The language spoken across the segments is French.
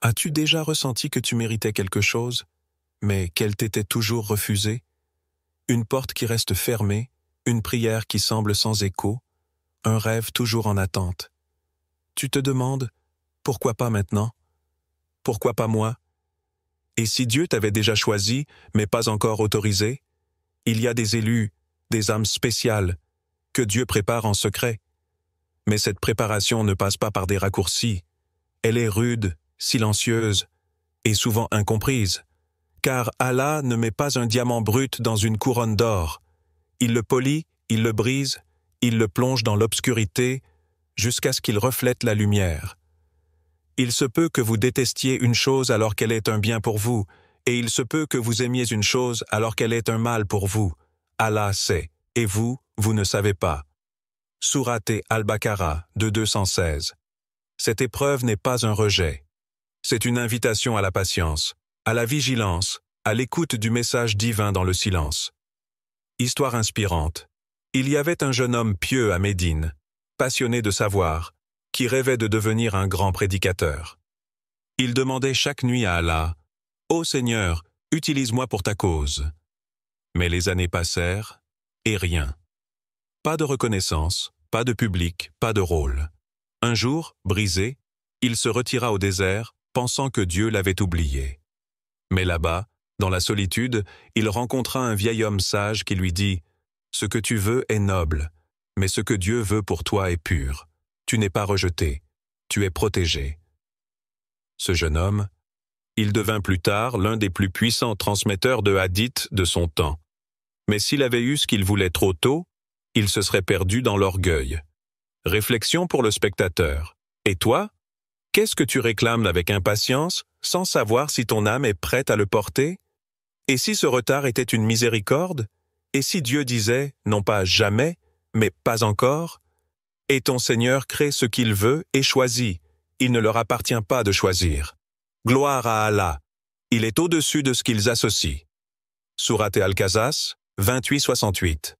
As-tu déjà ressenti que tu méritais quelque chose, mais qu'elle t'était toujours refusée? Une porte qui reste fermée, une prière qui semble sans écho, un rêve toujours en attente. Tu te demandes, pourquoi pas maintenant? Pourquoi pas moi? Et si Dieu t'avait déjà choisi, mais pas encore autorisé? Il y a des élus, des âmes spéciales, que Dieu prépare en secret. Mais cette préparation ne passe pas par des raccourcis. Elle est rude, silencieuse et souvent incomprise. Car Allah ne met pas un diamant brut dans une couronne d'or. Il le polit, il le brise, il le plonge dans l'obscurité jusqu'à ce qu'il reflète la lumière. Il se peut que vous détestiez une chose alors qu'elle est un bien pour vous, et il se peut que vous aimiez une chose alors qu'elle est un mal pour vous. Allah sait, et vous, vous ne savez pas. Sourate Al-Baqarah de 216. Cette épreuve n'est pas un rejet. C'est une invitation à la patience, à la vigilance, à l'écoute du message divin dans le silence. Histoire inspirante. Il y avait un jeune homme pieux à Médine, passionné de savoir, qui rêvait de devenir un grand prédicateur. Il demandait chaque nuit à Allah, « Ô Seigneur, utilise-moi pour ta cause. » Mais les années passèrent, et rien. Pas de reconnaissance, pas de public, pas de rôle. Un jour, brisé, il se retira au désert, pensant que Dieu l'avait oublié. Mais là-bas, dans la solitude, il rencontra un vieil homme sage qui lui dit « Ce que tu veux est noble, mais ce que Dieu veut pour toi est pur. Tu n'es pas rejeté, tu es protégé. » Ce jeune homme, il devint plus tard l'un des plus puissants transmetteurs de hadiths de son temps. Mais s'il avait eu ce qu'il voulait trop tôt, il se serait perdu dans l'orgueil. Réflexion pour le spectateur. Et toi? Qu'est-ce que tu réclames avec impatience, sans savoir si ton âme est prête à le porter? Et si ce retard était une miséricorde? Et si Dieu disait, non pas jamais, mais pas encore? Et ton Seigneur crée ce qu'il veut et choisit. Il ne leur appartient pas de choisir. Gloire à Allah. Il est au-dessus de ce qu'ils associent. Sourate Al-Qasas, 28-68.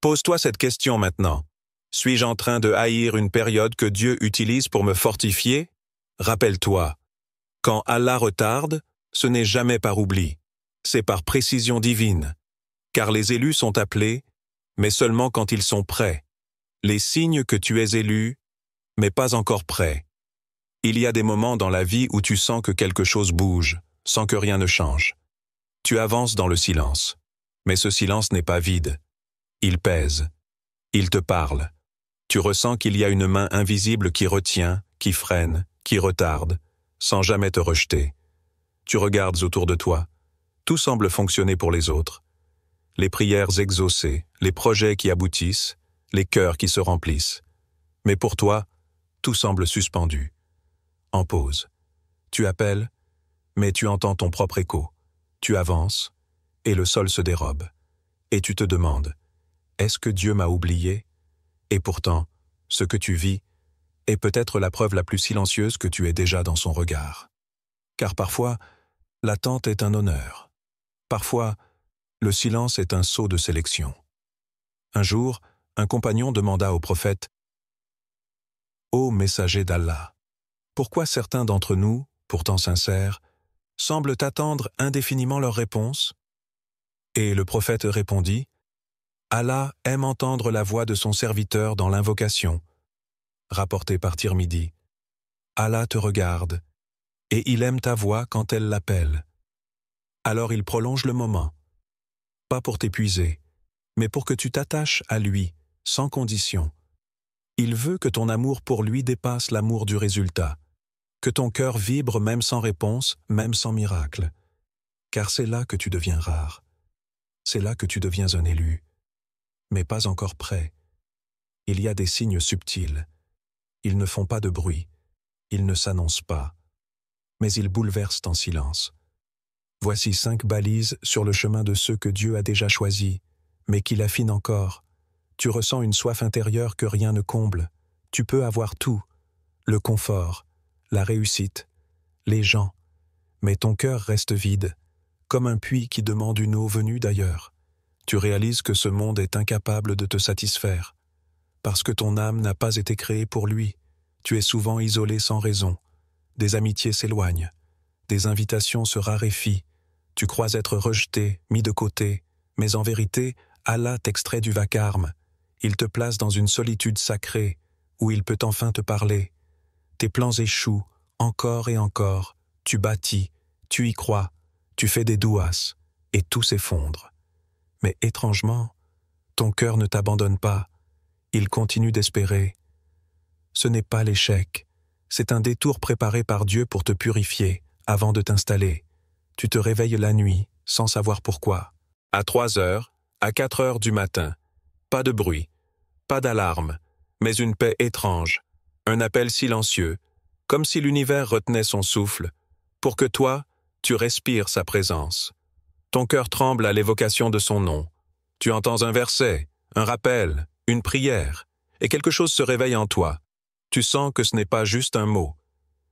Pose-toi cette question maintenant. Suis-je en train de haïr une période que Dieu utilise pour me fortifier? Rappelle-toi, quand Allah retarde, ce n'est jamais par oubli, c'est par précision divine. Car les élus sont appelés, mais seulement quand ils sont prêts. Les signes que tu es élu, mais pas encore prêt. Il y a des moments dans la vie où tu sens que quelque chose bouge, sans que rien ne change. Tu avances dans le silence. Mais ce silence n'est pas vide. Il pèse. Il te parle. Tu ressens qu'il y a une main invisible qui retient, qui freine, qui retarde, sans jamais te rejeter. Tu regardes autour de toi. Tout semble fonctionner pour les autres. Les prières exaucées, les projets qui aboutissent, les cœurs qui se remplissent. Mais pour toi, tout semble suspendu. En pause. Tu appelles, mais tu entends ton propre écho. Tu avances, et le sol se dérobe. Et tu te demandes, est-ce que Dieu m'a oublié? Et pourtant, ce que tu vis est peut-être la preuve la plus silencieuse que tu aies déjà dans son regard. Car parfois, l'attente est un honneur. Parfois, le silence est un sceau de sélection. Un jour, un compagnon demanda au prophète « Ô messager d'Allah, pourquoi certains d'entre nous, pourtant sincères, semblent attendre indéfiniment leur réponse ?» Et le prophète répondit « Allah aime entendre la voix de son serviteur dans l'invocation. » Rapporté par Tirmidhi. Allah te regarde, et il aime ta voix quand elle l'appelle. Alors il prolonge le moment, pas pour t'épuiser, mais pour que tu t'attaches à lui, sans condition. Il veut que ton amour pour lui dépasse l'amour du résultat, que ton cœur vibre même sans réponse, même sans miracle. Car c'est là que tu deviens rare. C'est là que tu deviens un élu, mais pas encore prêt. Il y a des signes subtils. Ils ne font pas de bruit, ils ne s'annoncent pas, mais ils bouleversent en silence. Voici 5 balises sur le chemin de ceux que Dieu a déjà choisis, mais qu'il affine encore. Tu ressens une soif intérieure que rien ne comble. Tu peux avoir tout, le confort, la réussite, les gens, mais ton cœur reste vide, comme un puits qui demande une eau venue d'ailleurs. Tu réalises que ce monde est incapable de te satisfaire. Parce que ton âme n'a pas été créée pour lui, tu es souvent isolé sans raison, des amitiés s'éloignent, des invitations se raréfient, tu crois être rejeté, mis de côté, mais en vérité, Allah t'extrait du vacarme, il te place dans une solitude sacrée, où il peut enfin te parler. Tes plans échouent, encore et encore, tu bâtis, tu y crois, tu fais des douas, et tout s'effondre. Mais étrangement, ton cœur ne t'abandonne pas, il continue d'espérer. Ce n'est pas l'échec, c'est un détour préparé par Dieu pour te purifier, avant de t'installer. Tu te réveilles la nuit, sans savoir pourquoi. À 3 heures, à 4 heures du matin, pas de bruit, pas d'alarme, mais une paix étrange, un appel silencieux, comme si l'univers retenait son souffle, pour que toi, tu respires sa présence. Ton cœur tremble à l'évocation de son nom. Tu entends un verset, un rappel, une prière, et quelque chose se réveille en toi. Tu sens que ce n'est pas juste un mot.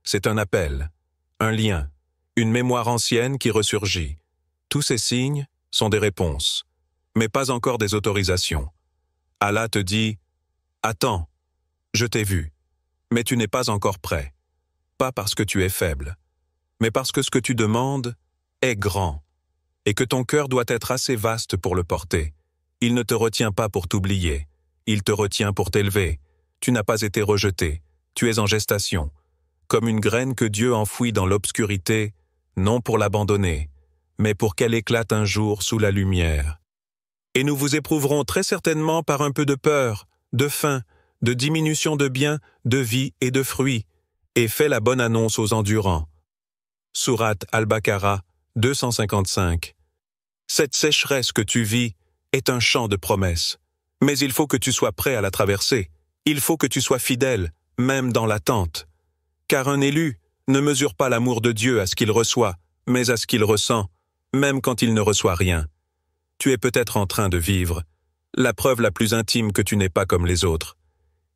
C'est un appel, un lien, une mémoire ancienne qui ressurgit. Tous ces signes sont des réponses, mais pas encore des autorisations. Allah te dit « Attends, je t'ai vu, mais tu n'es pas encore prêt. Pas parce que tu es faible, mais parce que ce que tu demandes est grand, et que ton cœur doit être assez vaste pour le porter. Il ne te retient pas pour t'oublier, il te retient pour t'élever. Tu n'as pas été rejeté, tu es en gestation, comme une graine que Dieu enfouit dans l'obscurité, non pour l'abandonner, mais pour qu'elle éclate un jour sous la lumière. Et nous vous éprouverons très certainement par un peu de peur, de faim, de diminution de biens, de vie et de fruits, et fais la bonne annonce aux endurants. Sourate Al-Baqarah 255. Cette sécheresse que tu vis est un champ de promesses, mais il faut que tu sois prêt à la traverser. Il faut que tu sois fidèle, même dans l'attente. Car un élu ne mesure pas l'amour de Dieu à ce qu'il reçoit, mais à ce qu'il ressent, même quand il ne reçoit rien. Tu es peut-être en train de vivre la preuve la plus intime que tu n'es pas comme les autres.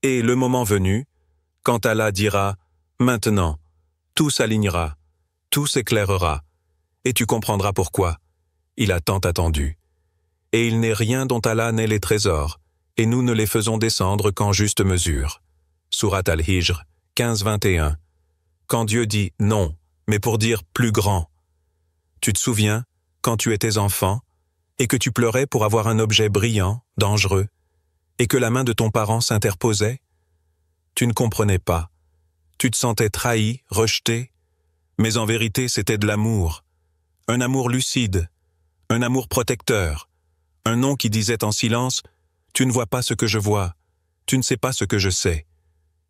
Et le moment venu, quand Allah dira « Maintenant », tout s'alignera, tout s'éclairera, et tu comprendras pourquoi. Il a tant attendu. Et il n'est rien dont Allah n'ait les trésors, et nous ne les faisons descendre qu'en juste mesure. Sourate Al-Hijr 15-21. Quand Dieu dit « non », mais pour dire « plus grand ». Tu te souviens, quand tu étais enfant, et que tu pleurais pour avoir un objet brillant, dangereux, et que la main de ton parent s'interposait? Tu ne comprenais pas. Tu te sentais trahi, rejeté, mais en vérité c'était de l'amour. Un amour lucide, un amour protecteur, un nom qui disait en silence « Tu ne vois pas ce que je vois, tu ne sais pas ce que je sais ».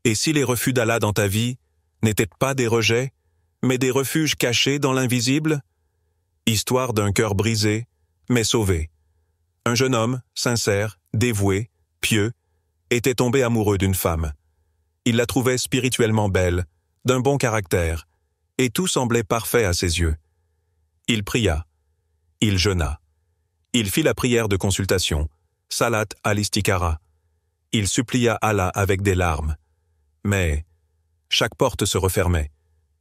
Et si les refus d'Allah dans ta vie n'étaient pas des rejets, mais des refuges cachés dans l'invisible? Histoire d'un cœur brisé, mais sauvé. Un jeune homme, sincère, dévoué, pieux, était tombé amoureux d'une femme. Il la trouvait spirituellement belle, d'un bon caractère, et tout semblait parfait à ses yeux. Il pria, il jeûna, il fit la prière de consultation, Salat al-Istikhara. Il supplia Allah avec des larmes. Mais chaque porte se refermait.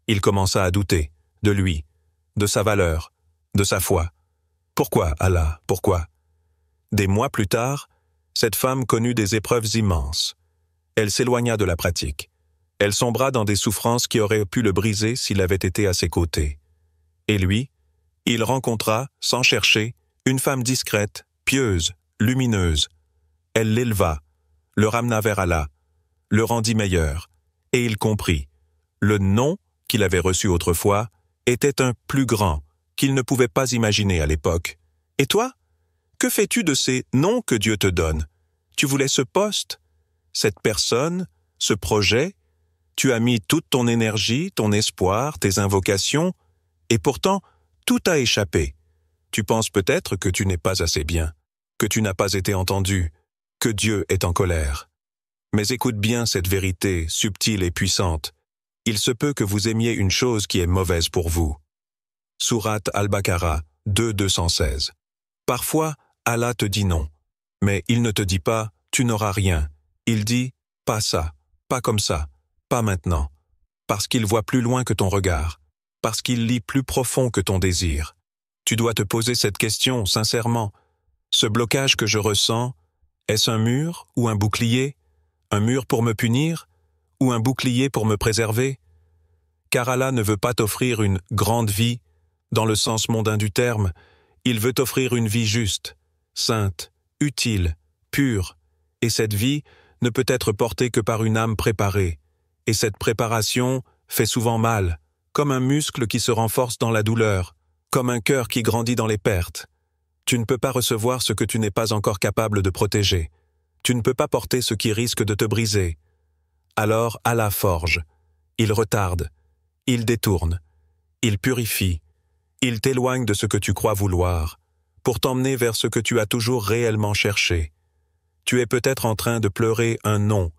Il commença à douter, de lui, de sa valeur, de sa foi. Pourquoi, Allah, pourquoi? Des mois plus tard, cette femme connut des épreuves immenses. Elle s'éloigna de la pratique. Elle sombra dans des souffrances qui auraient pu le briser s'il avait été à ses côtés. Et lui, il rencontra, sans chercher, une femme discrète, pieuse, lumineuse. Elle l'éleva, le ramena vers Allah, le rendit meilleur, et il comprit. Le non qu'il avait reçu autrefois était un plus grand qu'il ne pouvait pas imaginer à l'époque. Et toi? Que fais-tu de ces noms que Dieu te donne? Tu voulais ce poste, cette personne, ce projet? Tu as mis toute ton énergie, ton espoir, tes invocations, et pourtant, tout a échappé. Tu penses peut-être que tu n'es pas assez bien, que tu n'as pas été entendu, que Dieu est en colère. Mais écoute bien cette vérité subtile et puissante. Il se peut que vous aimiez une chose qui est mauvaise pour vous. Sourate Al-Baqarah 2-216. Parfois, Allah te dit non, mais il ne te dit pas « tu n'auras rien ». Il dit « pas ça, pas comme ça, pas maintenant », parce qu'il voit plus loin que ton regard, parce qu'il lit plus profond que ton désir. Tu dois te poser cette question sincèrement. Ce blocage que je ressens, est-ce un mur ou un bouclier? Un mur pour me punir ou un bouclier pour me préserver? Car Allah ne veut pas t'offrir une grande vie, dans le sens mondain du terme, il veut t'offrir une vie juste, sainte, utile, pure, et cette vie ne peut être portée que par une âme préparée, et cette préparation fait souvent mal, comme un muscle qui se renforce dans la douleur, comme un cœur qui grandit dans les pertes. Tu ne peux pas recevoir ce que tu n'es pas encore capable de protéger. Tu ne peux pas porter ce qui risque de te briser. Alors Allah forge, il retarde, il détourne, il purifie, il t'éloigne de ce que tu crois vouloir, pour t'emmener vers ce que tu as toujours réellement cherché. Tu es peut-être en train de pleurer un non,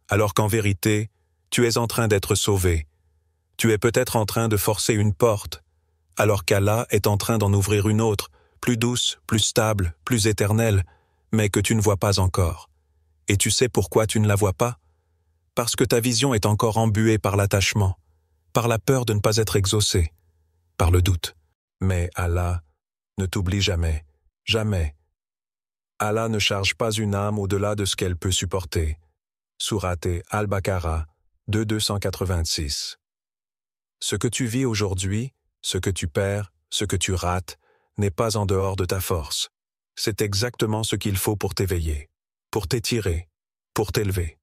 alors qu'en vérité, tu es en train d'être sauvé. Tu es peut-être en train de forcer une porte, alors qu'Allah est en train d'en ouvrir une autre, plus douce, plus stable, plus éternelle, mais que tu ne vois pas encore. Et tu sais pourquoi tu ne la vois pas? Parce que ta vision est encore embuée par l'attachement, par la peur de ne pas être exaucé, par le doute. Mais Allah ne t'oublie jamais, jamais. Allah ne charge pas une âme au-delà de ce qu'elle peut supporter. Sourate Al-Baqarah 286. Ce que tu vis aujourd'hui, ce que tu perds, ce que tu rates, n'est pas en dehors de ta force. C'est exactement ce qu'il faut pour t'éveiller, pour t'étirer, pour t'élever.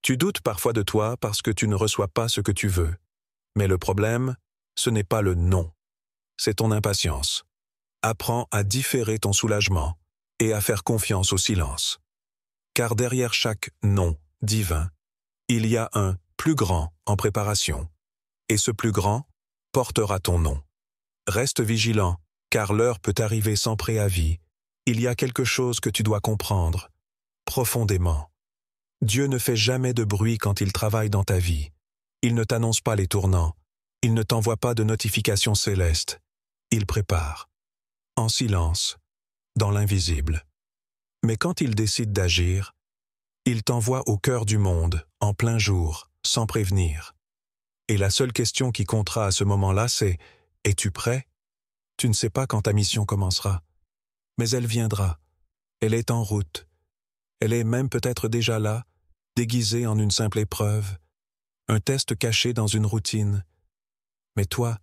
Tu doutes parfois de toi parce que tu ne reçois pas ce que tu veux. Mais le problème, ce n'est pas le non. C'est ton impatience. Apprends à différer ton soulagement et à faire confiance au silence. Car derrière chaque non divin, il y a un plus grand en préparation. Et ce plus grand portera ton nom. Reste vigilant, car l'heure peut arriver sans préavis. Il y a quelque chose que tu dois comprendre, profondément. Dieu ne fait jamais de bruit quand il travaille dans ta vie. Il ne t'annonce pas les tournants. Il ne t'envoie pas de notifications célestes. Il prépare, en silence, dans l'invisible. Mais quand il décide d'agir, il t'envoie au cœur du monde, en plein jour, sans prévenir. Et la seule question qui comptera à ce moment-là, c'est « Es-tu prêt ?» Tu ne sais pas quand ta mission commencera, mais elle viendra. Elle est en route. Elle est même peut-être déjà là, déguisée en une simple épreuve, un test caché dans une routine. Mais toi,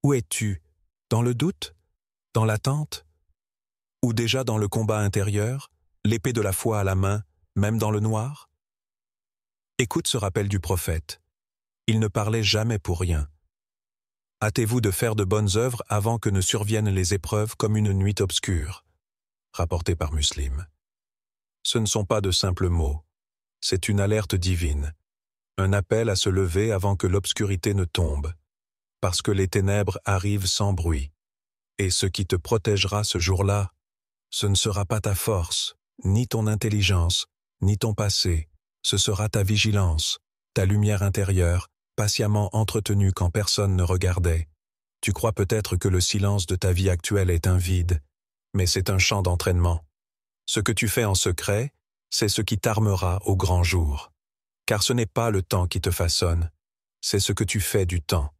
où es-tu? Dans le doute? Dans l'attente? Ou déjà dans le combat intérieur, l'épée de la foi à la main, même dans le noir? Écoute ce rappel du prophète. Il ne parlait jamais pour rien. Hâtez-vous de faire de bonnes œuvres avant que ne surviennent les épreuves comme une nuit obscure. Rapporté par Muslim. Ce ne sont pas de simples mots. C'est une alerte divine. Un appel à se lever avant que l'obscurité ne tombe. Parce que les ténèbres arrivent sans bruit. Et ce qui te protégera ce jour-là, ce ne sera pas ta force, ni ton intelligence, ni ton passé. Ce sera ta vigilance, ta lumière intérieure, patiemment entretenue quand personne ne regardait. Tu crois peut-être que le silence de ta vie actuelle est un vide, mais c'est un champ d'entraînement. Ce que tu fais en secret, c'est ce qui t'armera au grand jour. Car ce n'est pas le temps qui te façonne, c'est ce que tu fais du temps,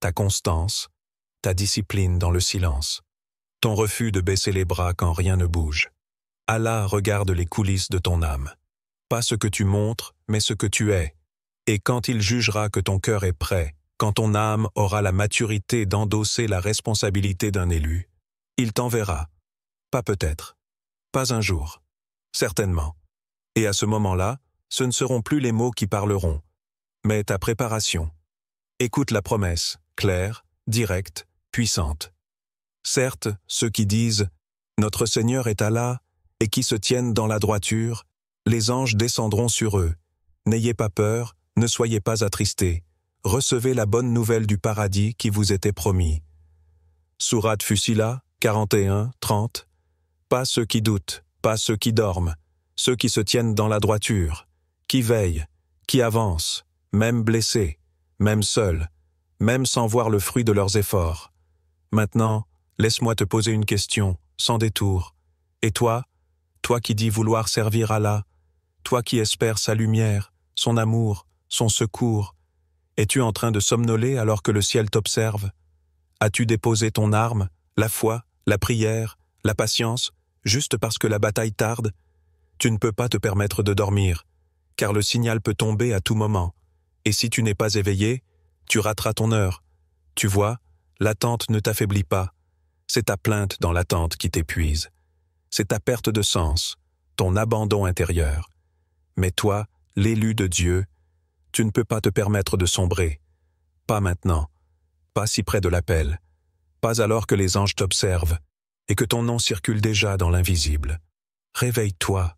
ta constance, ta discipline dans le silence, ton refus de baisser les bras quand rien ne bouge. Allah regarde les coulisses de ton âme. Pas ce que tu montres, mais ce que tu es. Et quand il jugera que ton cœur est prêt, quand ton âme aura la maturité d'endosser la responsabilité d'un élu, il t'enverra. Pas peut-être. Pas un jour. Certainement. Et à ce moment-là, ce ne seront plus les mots qui parleront, mais ta préparation. Écoute la promesse, claire, directe, puissante. Certes, ceux qui disent « Notre Seigneur est Allah » et qui se tiennent dans la droiture, les anges descendront sur eux. N'ayez pas peur, ne soyez pas attristés. Recevez la bonne nouvelle du paradis qui vous était promis. Sourate Fusila, 41, 30. Pas ceux qui doutent, pas ceux qui dorment, ceux qui se tiennent dans la droiture, qui veillent, qui avancent, même blessés, même seuls, même sans voir le fruit de leurs efforts. Maintenant, laisse-moi te poser une question, sans détour. Et toi, toi qui dis vouloir servir Allah, toi qui espères sa lumière, son amour, son secours, es-tu en train de somnoler alors que le ciel t'observe? As-tu déposé ton arme, la foi, la prière, la patience, juste parce que la bataille tarde? Tu ne peux pas te permettre de dormir, car le signal peut tomber à tout moment. Et si tu n'es pas éveillé, Tu rateras ton heure. Tu vois, l'attente ne t'affaiblit pas. C'est ta plainte dans l'attente qui t'épuise. C'est ta perte de sens, ton abandon intérieur. Mais toi, l'élu de Dieu, tu ne peux pas te permettre de sombrer. Pas maintenant, pas si près de l'appel, pas alors que les anges t'observent et que ton nom circule déjà dans l'invisible. Réveille-toi,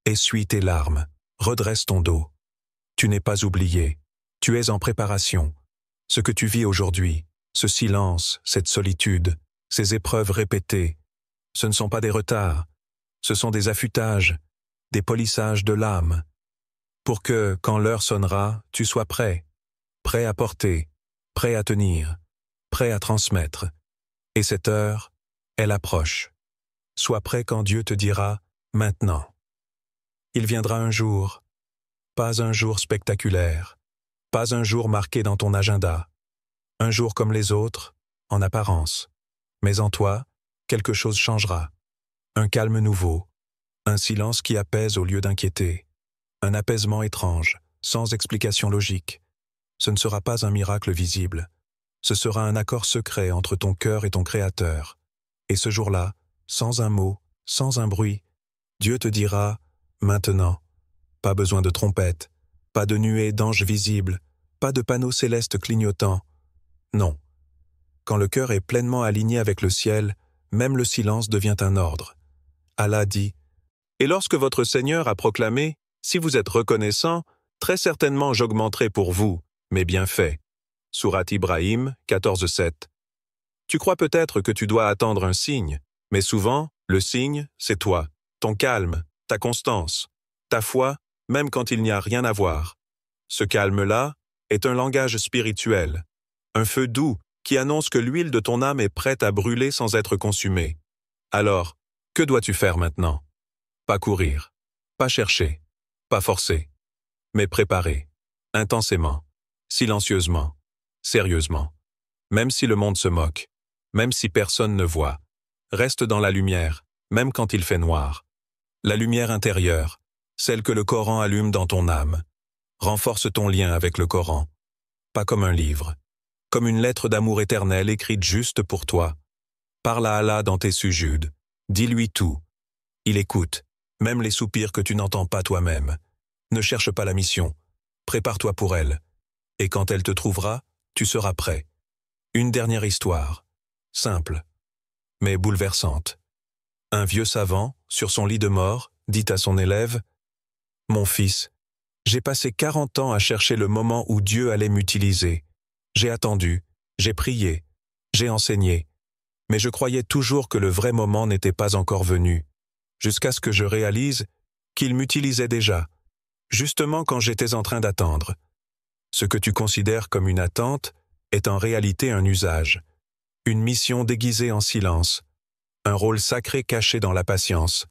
essuie tes larmes, redresse ton dos. Tu n'es pas oublié, tu es en préparation. Ce que tu vis aujourd'hui, ce silence, cette solitude, ces épreuves répétées, ce ne sont pas des retards, ce sont des affûtages, des polissages de l'âme, pour que, quand l'heure sonnera, tu sois prêt, prêt à porter, prêt à tenir, prêt à transmettre. Et cette heure, elle approche. Sois prêt quand Dieu te dira « maintenant ». Il viendra un jour, pas un jour spectaculaire, pas un jour marqué dans ton agenda, un jour comme les autres, en apparence. Mais en toi, quelque chose changera. Un calme nouveau, un silence qui apaise au lieu d'inquiéter, un apaisement étrange, sans explication logique. Ce ne sera pas un miracle visible, ce sera un accord secret entre ton cœur et ton Créateur. Et ce jour-là, sans un mot, sans un bruit, Dieu te dira « maintenant ». Pas besoin de trompette, pas de nuée d'anges visibles, pas de panneaux célestes clignotants. Non. Quand le cœur est pleinement aligné avec le ciel, même le silence devient un ordre. Allah dit « Et lorsque votre Seigneur a proclamé « Si vous êtes reconnaissant, très certainement j'augmenterai pour vous mes bienfaits ». Sourate Ibrahim 14:7. Tu crois peut-être que tu dois attendre un signe, mais souvent, le signe, c'est toi, ton calme, ta constance, ta foi, même quand il n'y a rien à voir. Ce calme-là est un langage spirituel, un feu doux qui annonce que l'huile de ton âme est prête à brûler sans être consumée. Alors, que dois-tu faire maintenant? Pas courir, pas chercher, pas forcer, mais préparer, intensément, silencieusement, sérieusement. Même si le monde se moque, même si personne ne voit, reste dans la lumière, même quand il fait noir. La lumière intérieure, celle que le Coran allume dans ton âme. Renforce ton lien avec le Coran, pas comme un livre, comme une lettre d'amour éternel écrite juste pour toi. Parle à Allah dans tes sujudes, dis-lui tout. Il écoute, même les soupirs que tu n'entends pas toi-même. Ne cherche pas la mission, prépare-toi pour elle. Et quand elle te trouvera, tu seras prêt. Une dernière histoire, simple, mais bouleversante. Un vieux savant, sur son lit de mort, dit à son élève « Mon fils, j'ai passé 40 ans à chercher le moment où Dieu allait m'utiliser. J'ai attendu, j'ai prié, j'ai enseigné, mais je croyais toujours que le vrai moment n'était pas encore venu, jusqu'à ce que je réalise qu'il m'utilisait déjà, justement quand j'étais en train d'attendre. Ce que tu considères comme une attente est en réalité un usage, une mission déguisée en silence, un rôle sacré caché dans la patience.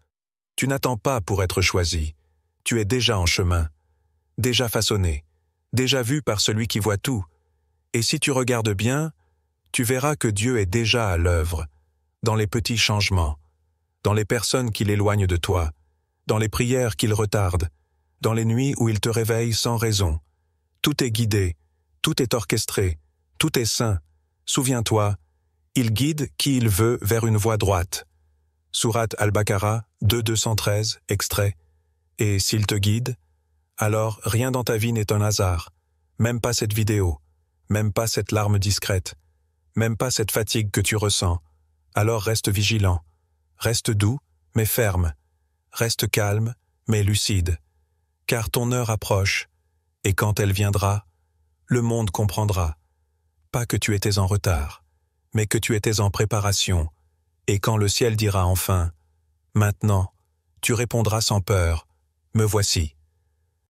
Tu n'attends pas pour être choisi, tu es déjà en chemin, déjà façonné, déjà vu par celui qui voit tout. Et si tu regardes bien, tu verras que Dieu est déjà à l'œuvre, dans les petits changements, dans les personnes qui l'éloignent de toi, dans les prières qu'il retarde, dans les nuits où il te réveille sans raison. Tout est guidé, tout est orchestré, tout est saint. Souviens-toi, il guide qui il veut vers une voie droite. Sourate Al-Baqarah 2:213, extrait. Et s'il te guide, alors rien dans ta vie n'est un hasard, même pas cette vidéo, même pas cette larme discrète, même pas cette fatigue que tu ressens. Alors reste vigilant, reste doux, mais ferme, reste calme, mais lucide, car ton heure approche, et quand elle viendra, le monde comprendra, pas que tu étais en retard, mais que tu étais en préparation, et quand le ciel dira enfin « Maintenant », tu répondras sans peur « Me voici ».